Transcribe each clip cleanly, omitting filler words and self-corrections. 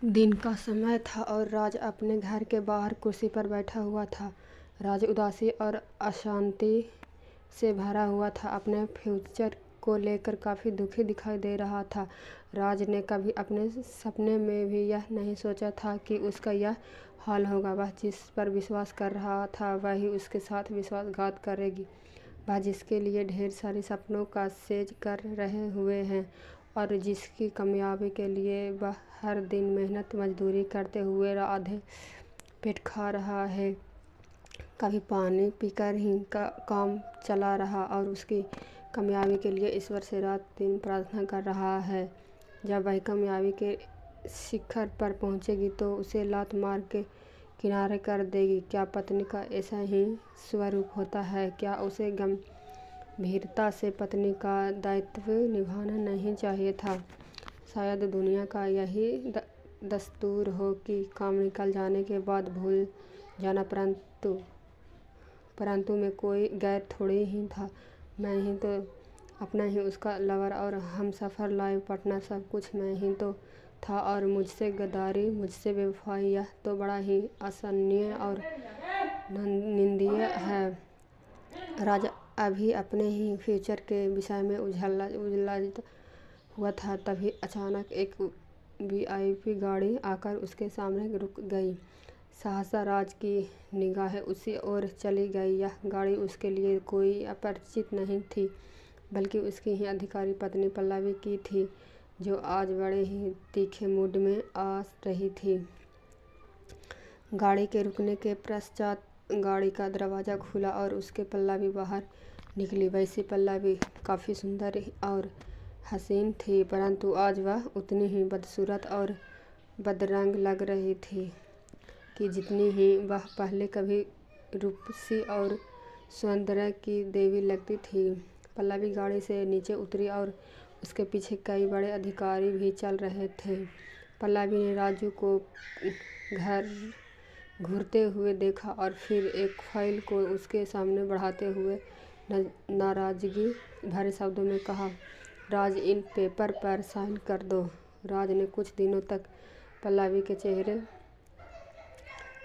दिन का समय था और राज अपने घर के बाहर कुर्सी पर बैठा हुआ था। राज उदासी और अशांति से भरा हुआ था। अपने फ्यूचर को लेकर काफ़ी दुखी दिखाई दे रहा था। राज ने कभी अपने सपने में भी यह नहीं सोचा था कि उसका यह हाल होगा। वह जिस पर विश्वास कर रहा था वही उसके साथ विश्वासघात करेगी। वह जिसके लिए ढेर सारे सपनों का सेज कर रहे हुए हैं और जिसकी कामयाबी के लिए वह हर दिन मेहनत मजदूरी करते हुए आधे पेट खा रहा है, कभी पानी पीकर ही काम चला रहा और उसकी कामयाबी के लिए ईश्वर से रात दिन प्रार्थना कर रहा है। जब वह कामयाबी के शिखर पर पहुंचेगी तो उसे लात मार के किनारे कर देगी। क्या पत्नी का ऐसा ही स्वरूप होता है? क्या उसे गंभीरता से पत्नी का दायित्व निभाना नहीं चाहिए था? शायद दुनिया का यही दस्तूर हो कि काम निकल जाने के बाद भूल जाना, परंतु मैं कोई गैर थोड़ी ही था। मैं ही तो अपना ही उसका लवर और हमसफ़र, लाइव पार्टनर, सब कुछ मैं ही तो था। और मुझसे गद्दारी, मुझसे बेवफाई, यह तो बड़ा ही असहनीय और निंदनीय है। राज अभी अपने ही फ्यूचर के विषय में उलझा हुआ था। तभी अचानक एक वीआईपी गाड़ी आकर उसके सामने रुक गई। सहसा राज की निगाहें उसी ओर चली गई। यह गाड़ी उसके लिए कोई अपरिचित नहीं थी, बल्कि उसकी ही अधिकारी पत्नी पल्लवी की थी, जो आज बड़े ही तीखे मूड में आ रही थी। गाड़ी के रुकने के पश्चात गाड़ी का दरवाज़ा खुला और उसके पल्लवी बाहर निकली। वैसे पल्लवी काफ़ी सुंदर और हसीन थी, परंतु आज वह उतनी ही बदसूरत और बदरंग लग रही थी कि जितनी ही वह पहले कभी रूपसी और सौंदर्य की देवी लगती थी। पल्लवी गाड़ी से नीचे उतरी और उसके पीछे कई बड़े अधिकारी भी चल रहे थे। पल्लवी ने राजू को घर घूरते हुए देखा और फिर एक फाइल को उसके सामने बढ़ाते हुए नाराज़गी भरे शब्दों में कहा, राज, इन पेपर पर साइन कर दो। राज ने कुछ दिनों तक पल्लवी के चेहरे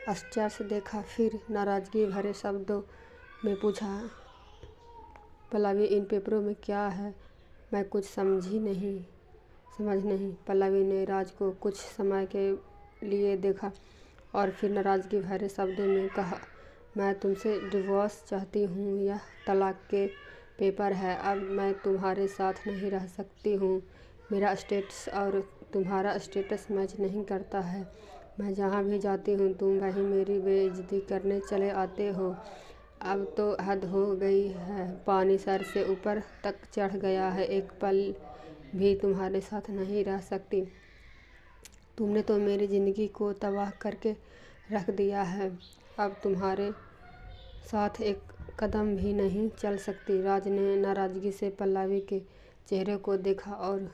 आश्चर्य से देखा, फिर नाराज़गी भरे शब्दों में पूछा, पल्लवी, इन पेपरों में क्या है? मैं कुछ समझ नहीं। पल्लवी ने राज को कुछ समय के लिए देखा और फिर नाराज़गी भरे शब्दों में कहा, मैं तुमसे डिवोर्स चाहती हूँ। यह तलाक के पेपर है। अब मैं तुम्हारे साथ नहीं रह सकती हूँ। मेरा स्टेटस और तुम्हारा स्टेटस मैच नहीं करता है। मैं जहाँ भी जाती हूँ तुम वहीं मेरी बेइज्जती करने चले आते हो। अब तो हद हो गई है। पानी सर से ऊपर तक चढ़ गया है। एक पल भी तुम्हारे साथ नहीं रह सकती। तुमने तो मेरी ज़िंदगी को तबाह करके रख दिया है। अब तुम्हारे साथ एक कदम भी नहीं चल सकती। राज ने नाराज़गी से पल्लवी के चेहरे को देखा और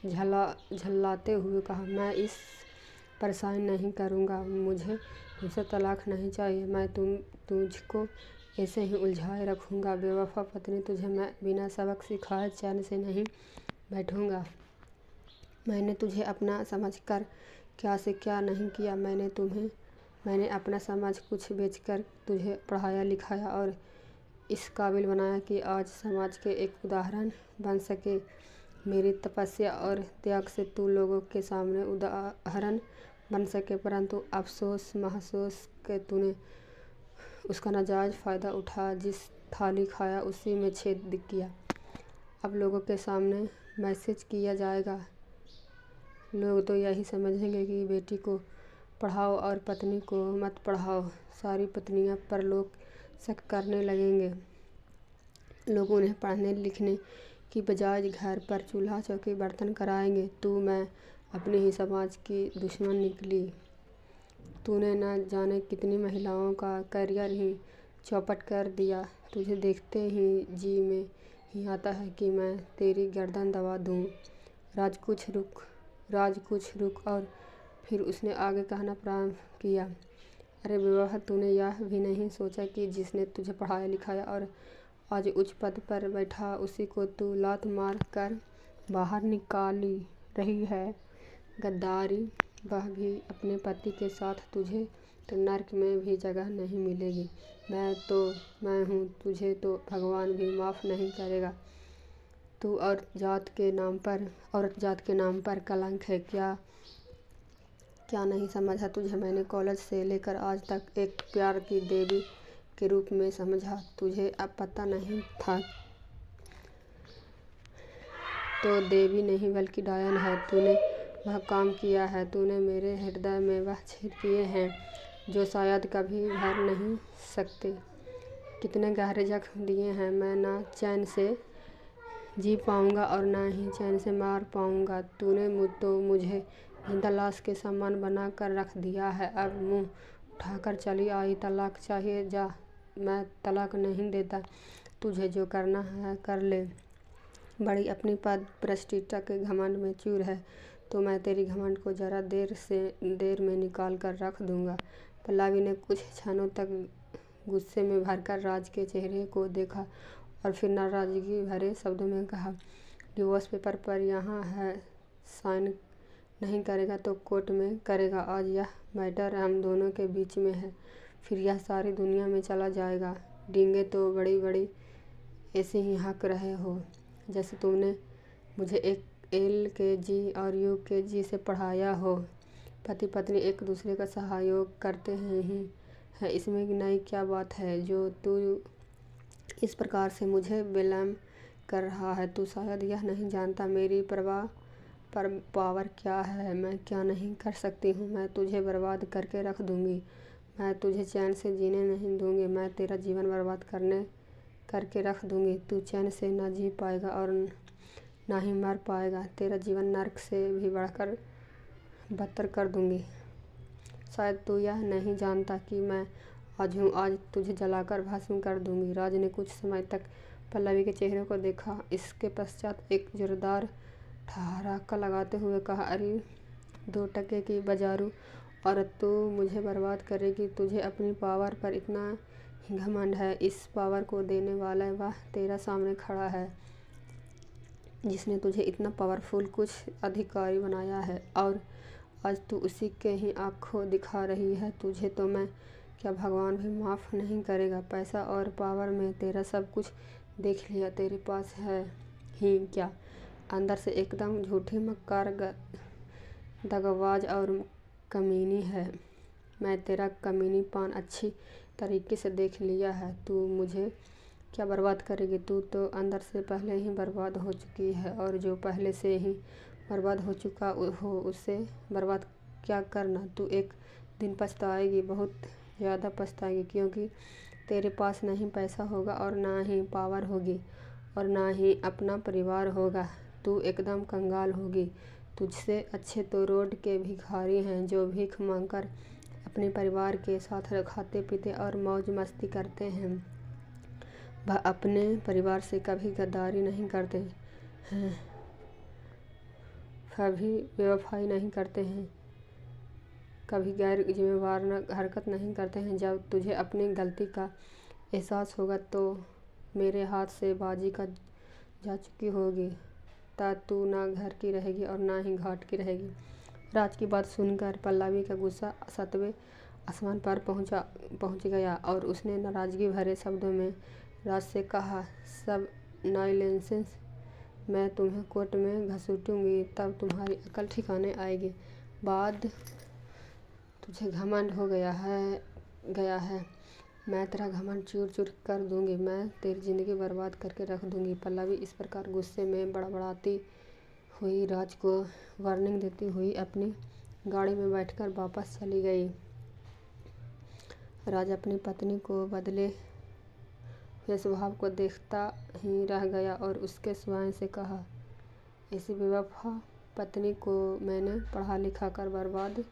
झल्लाते हुए कहा, मैं इस पर साइन नहीं करूँगा। मुझे तुमसे तलाक नहीं चाहिए। मैं तुझको ऐसे ही उलझाए रखूँगा। बेवफा पत्नी, तुझे मैं बिना सबक सिखाए चैन से नहीं बैठूँगा। मैंने तुझे अपना समझकर क्या से क्या नहीं किया। मैंने अपना समझ कुछ बेचकर तुझे पढ़ाया लिखाया और इस काबिल बनाया कि आज समाज के एक उदाहरण बन सके। मेरी तपस्या और त्याग से तू लोगों के सामने उदाहरण बन सके, परंतु अफसोस महसूस कि तूने उसका नाजायज़ फ़ायदा उठा। जिस थाली खाया उसी में छेद किया। अब लोगों के सामने मैसेज किया जाएगा। लोग तो यही समझेंगे कि बेटी को पढ़ाओ और पत्नी को मत पढ़ाओ। सारी पत्नियां पर लोग शक करने लगेंगे। लोग उन्हें पढ़ने लिखने की बजाय घर पर चूल्हा चौकी बर्तन कराएंगे। मैं अपने ही समाज की दुश्मन निकली। तूने न जाने कितनी महिलाओं का करियर ही चौपट कर दिया। तुझे देखते ही जी में ही आता है कि मैं तेरी गर्दन दबा दूं। राज कुछ रुक और फिर उसने आगे कहना प्रारंभ किया, अरे बेवफा, तूने यह भी नहीं सोचा कि जिसने तुझे पढ़ाया लिखाया और आज उच्च पद पर बैठा, उसी को तू लात मार कर बाहर निकाली रही है। गद्दारी, वह भी अपने पति के साथ, तुझे तो नर्क में भी जगह नहीं मिलेगी। मैं हूँ, तुझे तो भगवान भी माफ़ नहीं करेगा। तू औरत जात के नाम पर कलंक है। क्या नहीं समझा तुझे? मैंने कॉलेज से लेकर आज तक एक प्यार की देवी के रूप में समझा। तुझे अब पता नहीं था तो देवी नहीं बल्कि डायन है। तूने वह काम किया है। तूने मेरे हृदय में वह छेद किए हैं जो शायद कभी भर नहीं सकते। कितने गहरे जख्म दिए हैं। मैं ना चैन से जी पाऊँगा और ना ही चैन से मार पाऊँगा। तूने मुझे जिंदा लाश के समान बना कर रख दिया है। अब मुँह उठाकर चली आई। तलाक चाहिए? जा, मैं तलाक नहीं देता। तुझे जो करना है कर ले। बड़ी अपनी पद प्रतिष्ठा के घमंड में चूर है तो मैं तेरी घमंड को जरा देर में निकाल कर रख दूंगा। पल्लवी ने कुछ क्षणों तक गुस्से में भरकर राज के चेहरे को देखा और फिर नाराजगी भरे शब्दों में कहा, डिवोर्स पेपर पर यहाँ है, साइन नहीं करेगा तो कोर्ट में करेगा। आज यह मैटर हम दोनों के बीच में है, फिर यह सारी दुनिया में चला जाएगा। डींगे तो बड़ी बड़ी ऐसे ही हक रहे हो जैसे तुमने मुझे एक LKG और UKG से पढ़ाया हो। पति पत्नी एक दूसरे का सहयोग करते हैं ही है, इसमें नई क्या बात है जो तू इस प्रकार से मुझे ब्लेम कर रहा है? तू शायद यह नहीं जानता मेरी पावर क्या है। मैं क्या नहीं कर सकती हूँ। मैं तुझे बर्बाद करके रख दूँगी। मैं तुझे चैन से जीने नहीं दूँगी। मैं तेरा जीवन बर्बाद करके रख दूँगी। तू चैन से ना जी पाएगा और ना ही मर पाएगा। तेरा जीवन नर्क से भी बढ़कर बदतर कर दूँगी। शायद तू यह नहीं जानता कि मैं आज हूँ। आज तुझे जलाकर भस्म कर दूँगी। राज ने कुछ समय तक पल्लवी के चेहरे को देखा। इसके पश्चात एक जोरदार ठहाका लगाते हुए कहा, अरे 2 टके की बाजारू औरत, तू मुझे बर्बाद करेगी? तुझे अपनी पावर पर इतना ही घमंड है? इस पावर को देने वाला वह तेरा सामने खड़ा है जिसने तुझे इतना पावरफुल कुछ अधिकारी बनाया है और आज तू उसी के ही आंखों दिखा रही है। तुझे तो मैं क्या भगवान भी माफ़ नहीं करेगा? पैसा और पावर में तेरा सब कुछ देख लिया। तेरे पास है ही क्या? अंदर से एकदम झूठी, मक्कार, दगाबाज और कमीनी है। मैं तेरा कमीनीपन अच्छी तरीके से देख लिया है। तू मुझे क्या बर्बाद करेगी? तू तो अंदर से पहले ही बर्बाद हो चुकी है और जो पहले से ही बर्बाद हो चुका हो उसे बर्बाद क्या करना? तू एक दिन पछताएगी, बहुत ज़्यादा पछताएगी, क्योंकि तेरे पास ना ही पैसा होगा और ना ही पावर होगी और ना ही अपना परिवार होगा। तू एकदम कंगाल होगी। तुझसे अच्छे तो रोड के भिखारी हैं जो भीख मांगकर अपने परिवार के साथ खाते पीते और मौज मस्ती करते हैं। वह अपने परिवार से कभी गद्दारी नहीं करते हैं, कभी बेवफाई नहीं करते हैं, कभी गैर जिम्मेवार हरकत नहीं करते हैं। जब तुझे अपनी गलती का एहसास होगा तो मेरे हाथ से बाजी का जा चुकी होगी। तू ना घर की रहेगी और ना ही घाट की रहेगी। राज की बात सुनकर पल्लवी का गुस्सा 7वें आसमान पर पहुंच गया और उसने नाराजगी भरे शब्दों में राज से कहा, सब नॉनसेंस, मैं तुम्हें कोर्ट में घसीटूंगी, तब तुम्हारी अकल ठिकाने आएगी। बाद तुझे घमंड हो गया है। मैं तेरा घमंड चूर चूर कर दूंगी। मैं तेरी ज़िंदगी बर्बाद करके रख दूंगी। पल्लवी इस प्रकार गुस्से में बड़बड़ाती हुई राज को वार्निंग देती हुई अपनी गाड़ी में बैठकर वापस चली गई। राज अपनी पत्नी को बदले हुए स्वभाव को देखता ही रह गया और उसके स्वयं से कहा, ऐसी बेवफा पत्नी को मैंने पढ़ा लिखा कर बर्बाद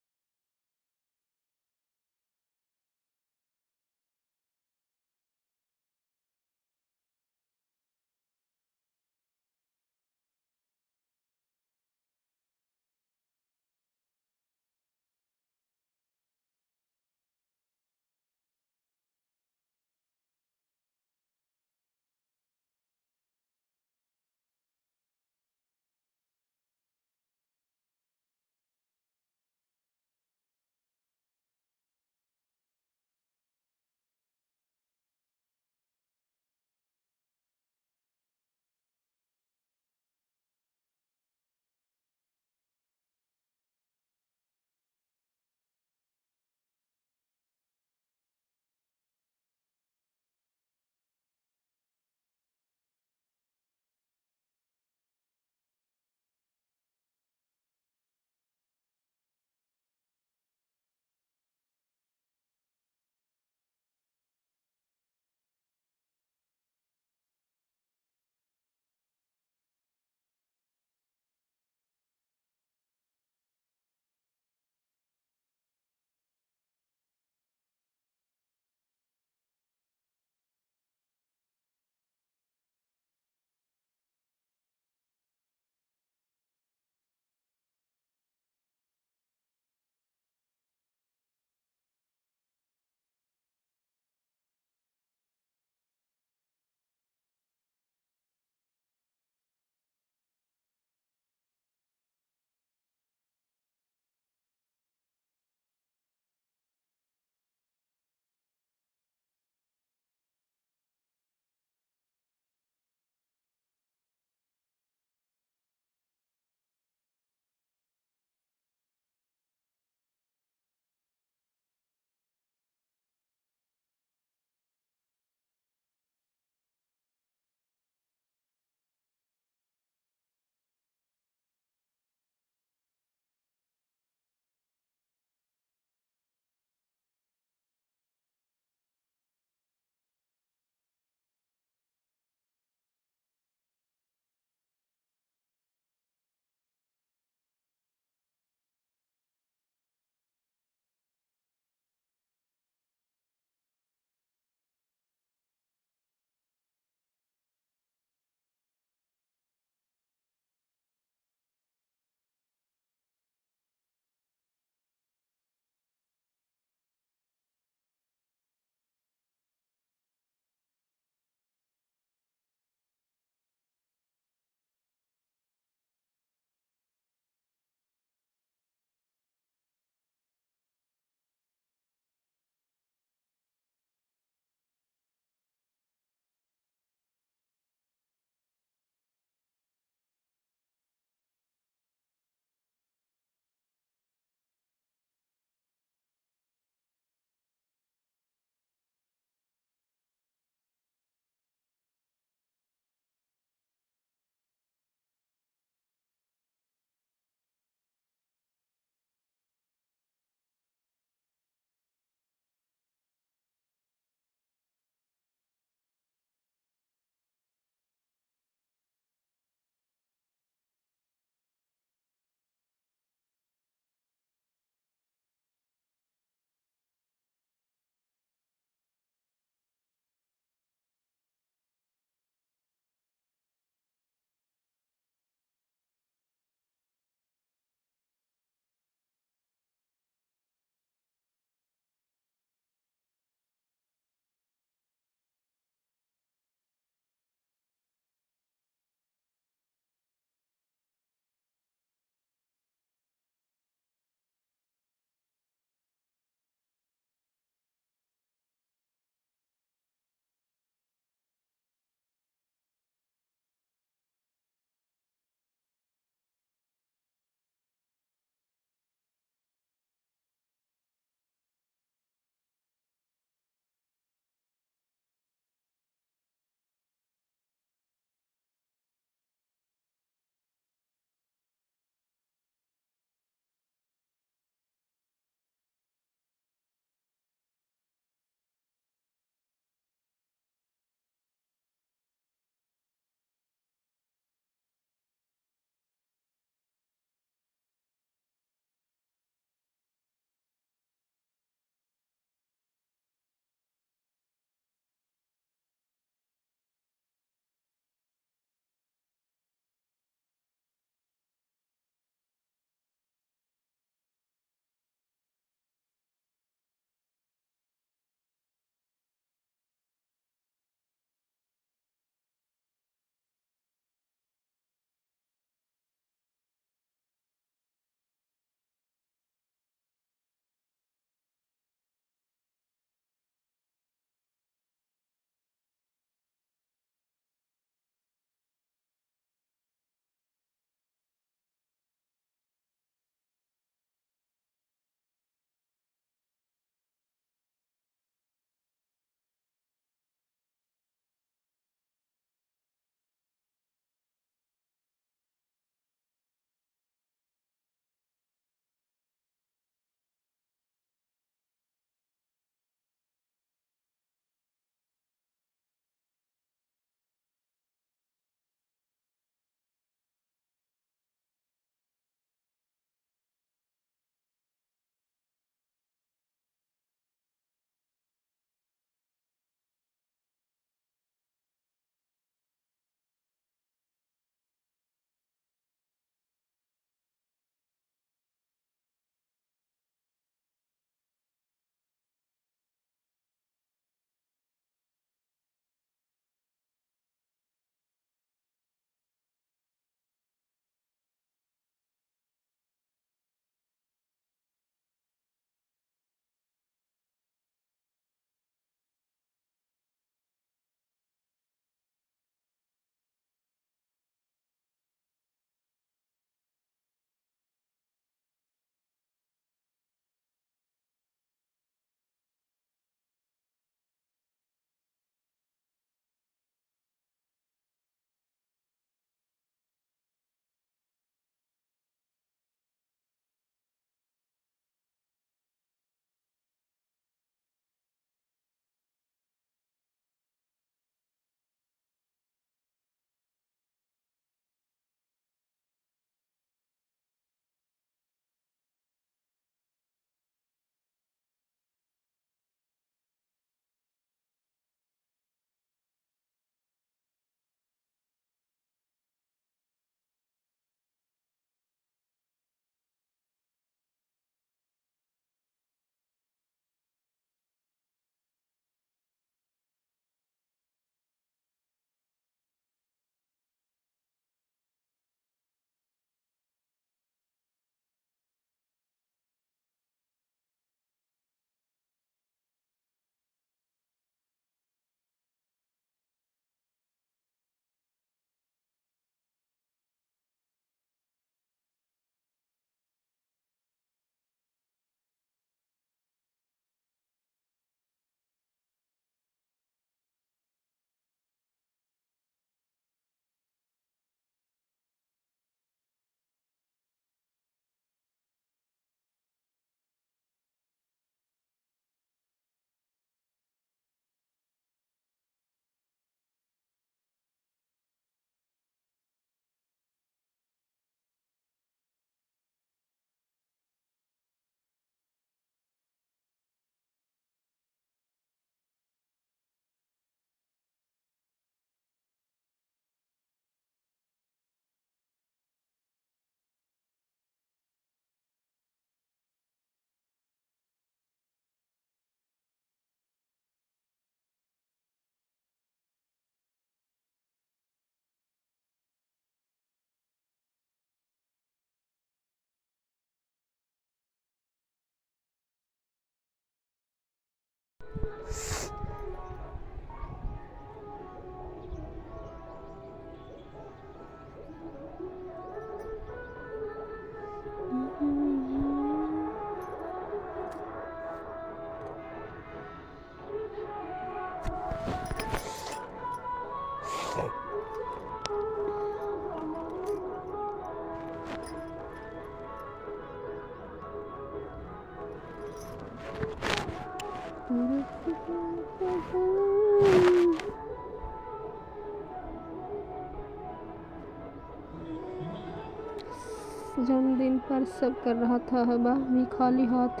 जन्मदिन पर सब कर रहा था, हवा भी खाली हाथ,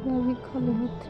वह भी खाली हाथ।